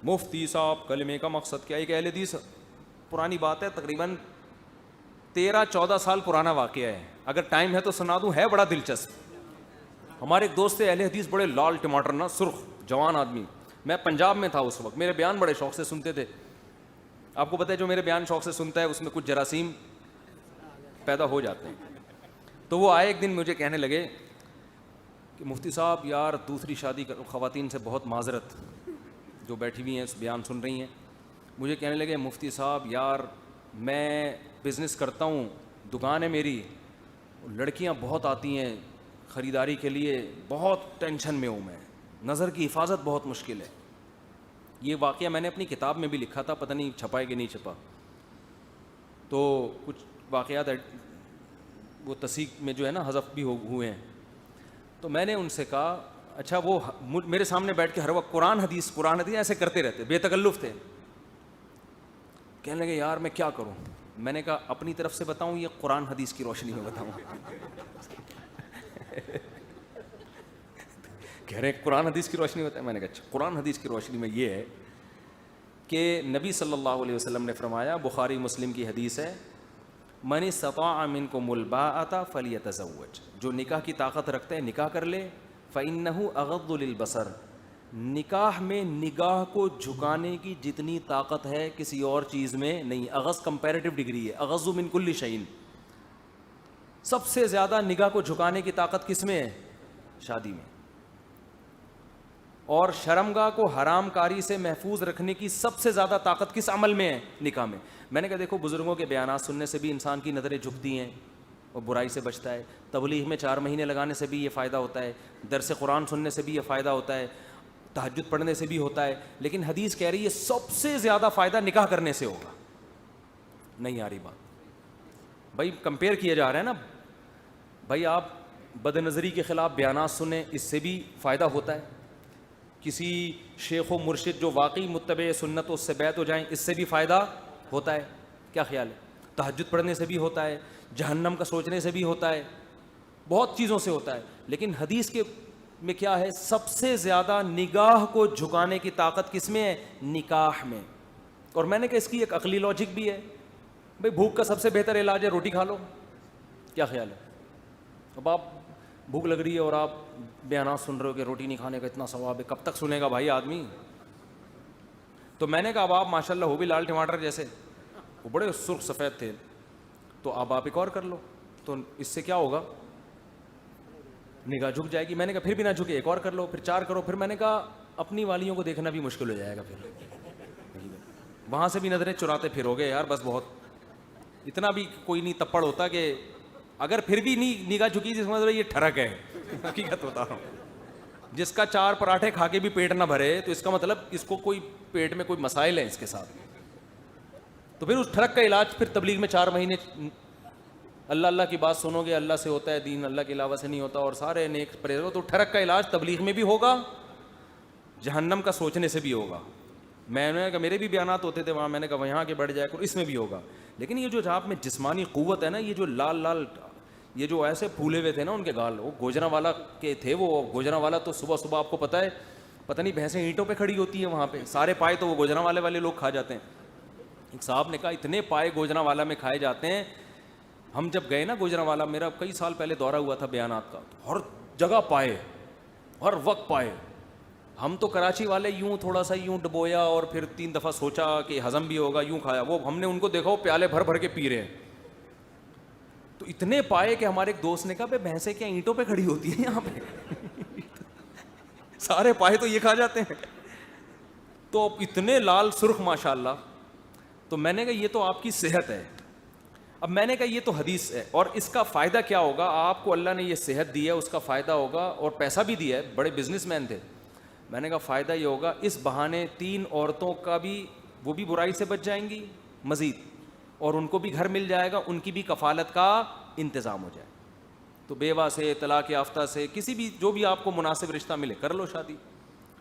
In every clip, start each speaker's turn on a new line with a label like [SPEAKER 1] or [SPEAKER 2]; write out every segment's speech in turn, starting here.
[SPEAKER 1] مفتی صاحب کلمے کا مقصد کیا ہے؟ ایک اہل حدیث، پرانی بات ہے، تقریباً 13-14 سال پرانا واقعہ ہے، اگر ٹائم ہے تو سنا دوں، ہے بڑا دلچسپ. ہمارے ایک دوست تھے اہل حدیث، بڑے لال ٹماٹر نا، سرخ جوان آدمی. میں پنجاب میں تھا اس وقت، میرے بیان بڑے شوق سے سنتے تھے. آپ کو پتہ ہے جو میرے بیان شوق سے سنتا ہے اس میں کچھ جراثیم پیدا ہو جاتے ہیں. تو وہ آئے ایک دن مجھے کہنے لگے کہ مفتی صاحب یار دوسری شادی خواتین سے بہت معذرت، جو بیٹھی ہوئی ہیں اس بیان سن رہی ہیں. مجھے کہنے لگے مفتی صاحب یار میں بزنس کرتا ہوں، دکان ہے میری، لڑکیاں بہت آتی ہیں خریداری کے لیے، بہت ٹینشن میں ہوں میں، نظر کی حفاظت بہت مشکل ہے. یہ واقعہ میں نے اپنی کتاب میں بھی لکھا تھا، پتہ نہیں چھپا ہے کہ نہیں چھپا. تو کچھ واقعات وہ تصحیح میں جو ہے نا حذف بھی ہوئے ہیں. تو میں نے ان سے کہا اچھا، وہ میرے سامنے بیٹھ کے ہر وقت قرآن حدیث ایسے کرتے رہتے، بے تکلف تھے. کہنے لگے یار میں کیا کروں؟ میں نے کہا اپنی طرف سے بتاؤں یا قرآن حدیث کی روشنی میں بتاؤں؟ کہہ رہے قرآن حدیث کی روشنی ہوتا ہے. میں نے کہا اچھا قرآن حدیث کی روشنی میں یہ ہے کہ نبی صلی اللہ علیہ وسلم نے فرمایا، بخاری مسلم کی حدیث ہے، من استطاع منکم الباءۃ فلیتزوج، جو نکاح کی طاقت رکھتا ہے نکاح کر لے. فإنہ اغض للبصر، نکاح میں نگاہ کو جھکانے کی جتنی طاقت ہے کسی اور چیز میں نہیں. اغض کمپیریٹیو ڈگری ہے، اغض من کل شیء. سب سے زیادہ نگاہ کو جھکانے کی طاقت کس میں ہے؟ شادی میں. اور شرمگاہ کو حرام کاری سے محفوظ رکھنے کی سب سے زیادہ طاقت کس عمل میں ہے؟ نکاح میں. میں نے کہا دیکھو بزرگوں کے بیانات سننے سے بھی انسان کی نظریں جھکتی ہیں اور برائی سے بچتا ہے. تبلیغ میں 4 مہینے لگانے سے بھی یہ فائدہ ہوتا ہے، درس قرآن سننے سے بھی یہ فائدہ ہوتا ہے، تہجد پڑھنے سے بھی ہوتا ہے. لیکن حدیث کہہ رہی ہے سب سے زیادہ فائدہ نکاح کرنے سے ہوگا. نہیں آ رہی بات بھائی، کمپیئر کیا جا رہا ہے نا بھائی. آپ بد نظری کے خلاف بیانات سنیں، اس سے بھی فائدہ ہوتا ہے. کسی شیخ و مرشد جو واقعی متبع سنت اس سے بیعت ہو جائیں، اس سے بھی فائدہ ہوتا ہے. کیا خیال ہے؟ تہجد پڑھنے سے بھی ہوتا ہے، جہنم کا سوچنے سے بھی ہوتا ہے، بہت چیزوں سے ہوتا ہے. لیکن حدیث کے میں کیا ہے؟ سب سے زیادہ نگاہ کو جھکانے کی طاقت کس میں ہے؟ نکاح میں. اور میں نے کہا اس کی ایک عقلی لاجک بھی ہے بھائی، بھوک کا سب سے بہتر علاج ہے روٹی کھا لو. کیا خیال ہے؟ اب آپ بھوک لگ رہی ہے اور آپ بیانات سن رہے ہو کہ روٹی نہیں کھانے کا اتنا ثواب ہے، کب تک سنے گا بھائی آدمی؟ تو میں نے کہا اب آپ ماشاءاللہ ہو بھی لال ٹماٹر جیسے، وہ بڑے سرخ سفید تھے، تو اب آپ ایک اور کر لو، تو اس سے کیا ہوگا؟ نگاہ جھک جائے گی. میں نے کہا پھر بھی نہ جھکے، ایک اور کر لو، پھر 4 کرو. پھر میں نے کہا اپنی والیوں کو دیکھنا بھی مشکل ہو جائے گا، پھر وہاں سے بھی نظریں چراتے پھرو گے یار. بس بہت اتنا بھی کوئی نہیں تپڑ ہوتا کہ اگر پھر بھی نہیں نگاہ جھکی جس مطلب یہ ٹھڑک ہے. حقیقت بتا رہا ہوں، جس کا 4 پراٹھے کھا کے بھی پیٹ نہ بھرے تو اس کا مطلب اس کو کوئی پیٹ میں کوئی مسائل ہے اس کے ساتھ. تو پھر اس ٹھڑک کا علاج پھر تبلیغ میں 4 مہینے اللہ اللہ کی بات سنو گے، اللہ سے ہوتا ہے دین، اللہ کے علاوہ سے نہیں ہوتا، اور سارے نیک پرہیز. تو ٹھڑک کا علاج تبلیغ میں بھی ہوگا، جہنم کا سوچنے سے بھی ہوگا. میں نے کہا میرے بھی بیانات ہوتے تھے وہاں، میں نے کہا وہاں کے بڑھ جائے کرو، اس میں بھی ہوگا. لیکن یہ جو آپ میں جسمانی قوت ہے نا، یہ جو لال لال یہ جو ایسے پھولے ہوئے تھے نا ان کے گال، وہ گوجرا والا کے تھے. وہ گوجرا والا تو صبح صبح آپ کو پتہ ہے، پتہ نہیں بھینسیں اینٹوں پہ کھڑی ہوتی ہیں وہاں پہ، سارے پائے تو وہ گوجرا والے لوگ کھا جاتے ہیں. ایک صاحب نے کہا اتنے پائے گوجرا والا میں کھائے جاتے ہیں. ہم جب گئے نا گوجرا والا، میرا کئی سال پہلے دورہ ہوا تھا بیانات کا، تو ہر جگہ پائے، ہر وقت پائے. ہم تو کراچی والے یوں تھوڑا سا یوں ڈبویا اور پھر 3 دفعہ سوچا کہ ہضم بھی ہوگا، یوں کھایا. وہ ہم نے ان کو دیکھا وہ پیالے بھر بھر کے پی رہے ہیں. تو اتنے پائے کہ ہمارے ایک دوست نے کہا بھائی بھینسیں کیا اینٹوں پہ کھڑی ہوتی ہیں یہاں پہ؟ سارے پائے تو یہ کھا جاتے ہیں. تو اتنے لال سرخ ماشاءاللہ. تو میں نے کہا یہ تو آپ کی صحت ہے. اب میں نے کہا یہ تو حدیث ہے، اور اس کا فائدہ کیا ہوگا؟ آپ کو اللہ نے یہ صحت دی ہے، اس کا فائدہ ہوگا، اور پیسہ بھی دیا ہے، بڑے بزنس مین تھے. میں نے کہا فائدہ یہ ہوگا اس بہانے 3 عورتوں کا بھی، وہ بھی برائی سے بچ جائیں گی مزید، اور ان کو بھی گھر مل جائے گا، ان کی بھی کفالت کا انتظام ہو جائے. تو بیوہ سے، طلاق یافتہ سے، کسی بھی جو بھی آپ کو مناسب رشتہ ملے کر لو شادی.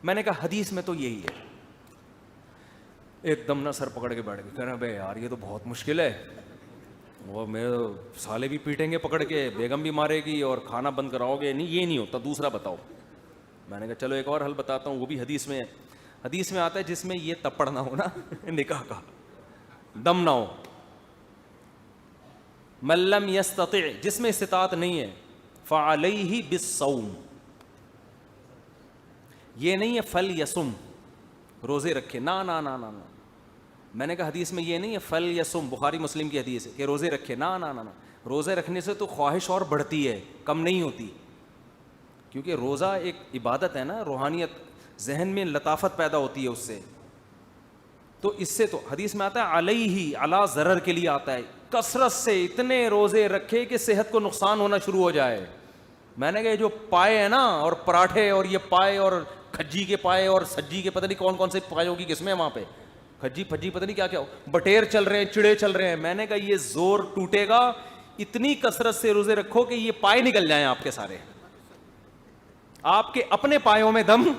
[SPEAKER 1] میں نے کہا حدیث میں تو یہی ہے. ایک دم نہ سر پکڑ کے بیٹھ گئے، کہہ رہے بھائی یار یہ تو بہت مشکل ہے، وہ میرے سالے بھی پیٹیں گے پکڑ کے، بیگم بھی مارے گی، اور کھانا بند کراؤ گے. نہیں یہ نہیں ہوتا، دوسرا بتاؤ. میں نے کہا چلو ایک اور حل بتاتا ہوں، وہ بھی حدیث میں ہے. حدیث میں آتا ہے جس میں یہ تپڑ نہ ہونا نکاح کا، دم نہ ہو. من لم یستطع، جس میں استطاعت نہیں ہے، فعلیہ بالصوم، یہ نہیں ہے فلیصم، روزے رکھے، نہ نہ نہ نہ. میں نے کہا حدیث میں یہ نہیں ہے فلیصم، بخاری مسلم کی حدیث ہے کہ روزے رکھے، نہ نہ نہ. روزے رکھنے سے تو خواہش اور بڑھتی ہے، کم نہیں ہوتی، کیونکہ روزہ ایک عبادت ہے نا، روحانیت، ذہن میں لطافت پیدا ہوتی ہے اس سے. تو اس سے تو حدیث میں آتا ہے علیہ، علی ضرر کے لیے آتا ہے، کثرت سے اتنے روزے رکھے کہ صحت کو نقصان ہونا شروع ہو جائے. میں نے کہا جو پائے ہیں نا، اور پراٹھے اور یہ پائے اور کھجی کے پائے اور سجی کے پتہ نہیں کون کون سے پائے ہوگی کس میں وہاں پہ، کھجی پھجی پتہ نہیں کیا کیا، بٹیر چل رہے ہیں، چڑے چل رہے ہیں. میں نے کہا یہ زور ٹوٹے گا، اتنی کثرت سے روزے رکھو کہ یہ پائے نکل جائیں آپ کے سارے، آپ کے اپنے پایوں میں دم.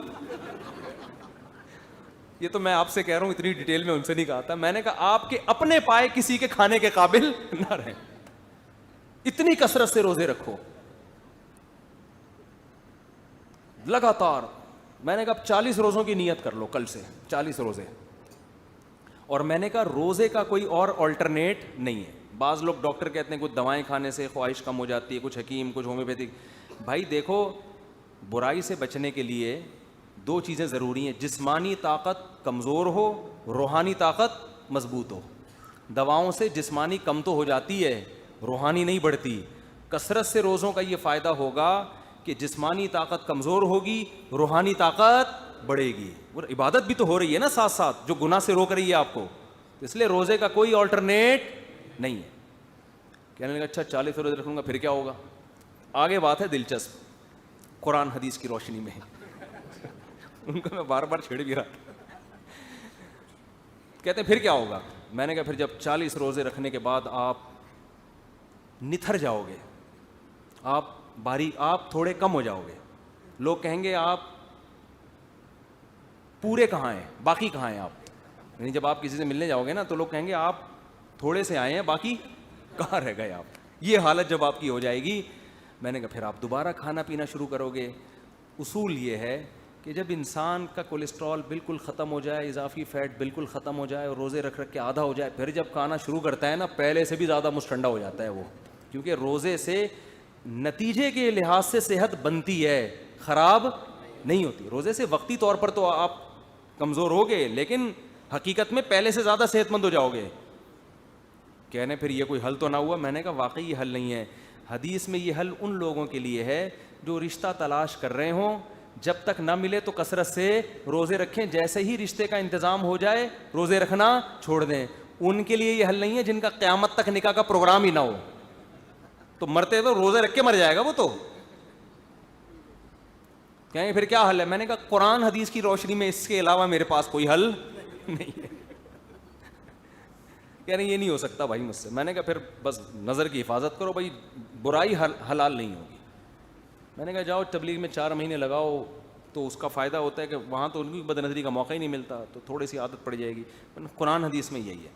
[SPEAKER 1] یہ تو میں آپ سے کہہ رہا ہوں، اتنی ڈیٹیل میں ان سے نہیں کہا تھا. میں نے کہا آپ کے اپنے پائے کسی کے کھانے کے قابل نہ رہیں، اتنی کثرت سے روزے رکھو لگاتار. میں نے کہا 40 روزوں کی نیت کر لو، کل سے 40 روزے. اور میں نے کہا روزے کا کوئی اور آلٹرنیٹ نہیں ہے. بعض لوگ ڈاکٹر کہتے ہیں کچھ دوائیں کھانے سے خواہش کم ہو جاتی ہے، کچھ حکیم، کچھ ہومیوپیتھک. بھائی دیکھو، برائی سے بچنے کے لیے 2 چیزیں ضروری ہیں، جسمانی طاقت کمزور ہو، روحانی طاقت مضبوط ہو. دواؤں سے جسمانی کم تو ہو جاتی ہے، روحانی نہیں بڑھتی. کثرت سے روزوں کا یہ فائدہ ہوگا کہ جسمانی طاقت کمزور ہوگی، روحانی طاقت بڑھے گی. اور عبادت بھی تو ہو رہی ہے نا ساتھ ساتھ، جو گناہ سے روک رہی ہے آپ کو. اس لیے روزے کا کوئی آلٹرنیٹ نہیں ہے. کہنے لگا اچھا 40 روزے رکھوں گا پھر کیا ہوگا؟ آگے بات ہے دلچسپ، قرآن حدیث کی روشنی میں. ان کو میں بار بار چھیڑ بھی رہا. کہتے ہیں پھر کیا ہوگا؟ میں نے کہا پھر جب 40 روزے رکھنے کے بعد آپ نتھر جاؤ گے، آپ تھوڑے کم ہو جاؤ گے. لوگ کہیں گے آپ پورے کہاں ہیں، باقی کہاں ہیں آپ. یعنی جب آپ کسی سے ملنے جاؤ گے نا تو لوگ کہیں گے آپ تھوڑے سے آئے ہیں، باقی کہاں رہ گئے آپ. یہ حالت جب آپ کی ہو جائے گی، میں نے کہا پھر آپ دوبارہ کھانا پینا شروع کرو گے. اصول یہ ہے کہ جب انسان کا کولیسٹرول بالکل ختم ہو جائے، اضافی فیٹ بالکل ختم ہو جائے، اور روزے رکھ کے آدھا ہو جائے، پھر جب کھانا شروع کرتا ہے نا، پہلے سے بھی زیادہ مستنڈا ہو جاتا ہے وہ. کیونکہ روزے سے نتیجے کے لحاظ سے صحت بنتی ہے، خراب نہیں ہوتی. روزے سے وقتی طور پر تو آپ کمزور ہوگے، لیکن حقیقت میں پہلے سے زیادہ صحت مند ہو جاؤ گے. کہنے پھر یہ کوئی حل تو نہ ہوا. میں نے کہا واقعی یہ حل نہیں ہے. حدیث میں یہ حل ان لوگوں کے لیے ہے جو رشتہ تلاش کر رہے ہوں، جب تک نہ ملے تو کثرت سے روزے رکھیں، جیسے ہی رشتے کا انتظام ہو جائے روزے رکھنا چھوڑ دیں. ان کے لیے یہ حل نہیں ہے جن کا قیامت تک نکاح کا پروگرام ہی نہ ہو. تو مرتے تو روزے رکھ کے مر جائے گا وہ. تو کہیں پھر کیا حل ہے؟ میں نے کہا قرآن حدیث کی روشنی میں اس کے علاوہ میرے پاس کوئی حل نہیں ہے. کہہ رہے یہ نہیں ہو سکتا بھائی مجھ سے. میں نے کہا پھر بس نظر کی حفاظت کرو بھائی، برائی حلال نہیں ہوگی. میں نے کہا جاؤ تبلیغ میں 4 مہینے لگاؤ، تو اس کا فائدہ ہوتا ہے کہ وہاں تو ان کی بد نظری کا موقع ہی نہیں ملتا، تو تھوڑی سی عادت پڑ جائے گی. قرآن حدیث میں یہی ہے.